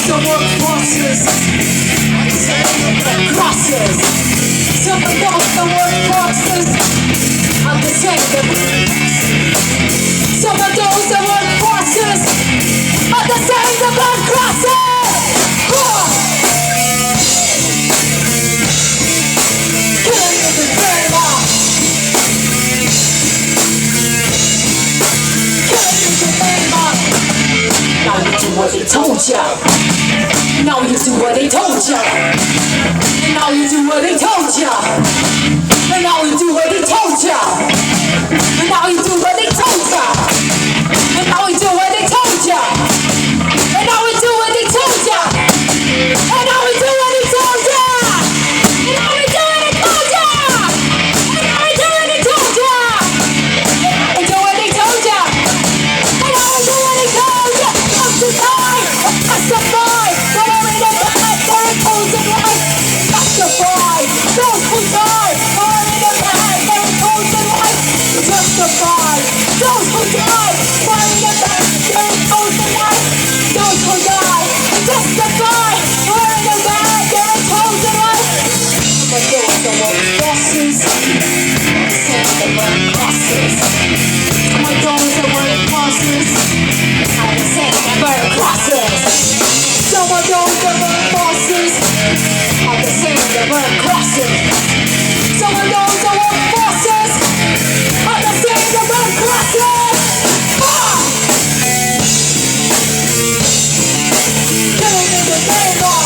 the workforces, crosses. Someone knows the workforces, understand them. Someone knows the workforces, understand the blood crosses. Killing is the very law. Killing is the very law. Now you do what they told ya. Now you do what they told ya. And now you do what they told ya. And now you do what they told ya. And now you do what they told ya. And now we do what they told ya. And now we do what they told ya. And now we do what they told ya. And now we do what they told ya. And now we do what they told ya. And now we do what they told ya. And now we do what they told ya. Justify, justify. They're in the bag, they're imposing life. Justify, those who die. They're in the bag, they're imposing life. Justify, those who die. They're in the bag, they're imposing life. Those who die. Justify, they're in the bag, they're imposing life. But those are what bosses. Send the word crosses. But those are what bosses. I send the word crosses. Some of those are word bosses. I send the word crosses. Some of those are word bosses. I send the word crosses. Killing in the name of.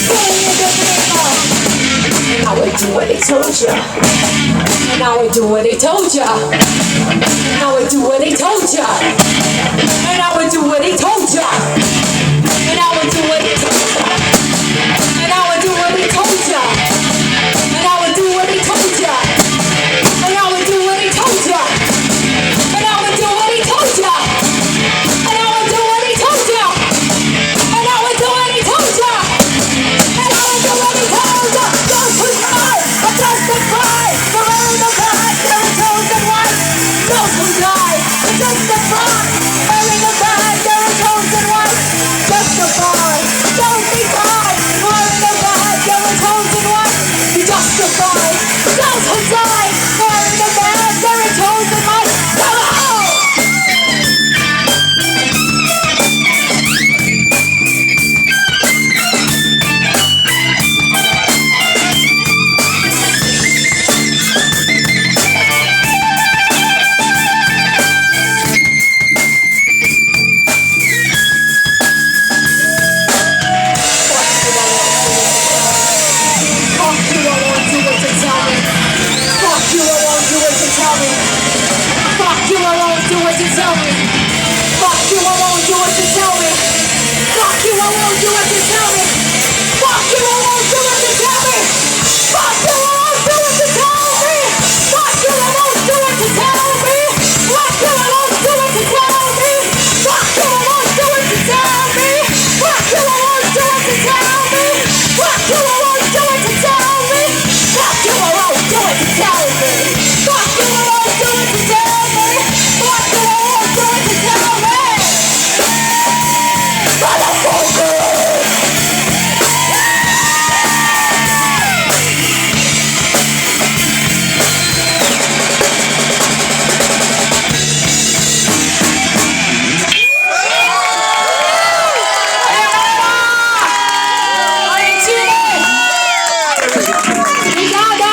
Killing in the name of. And now we do what they told ya. And now we do what they told ya. And now we do what they told ya.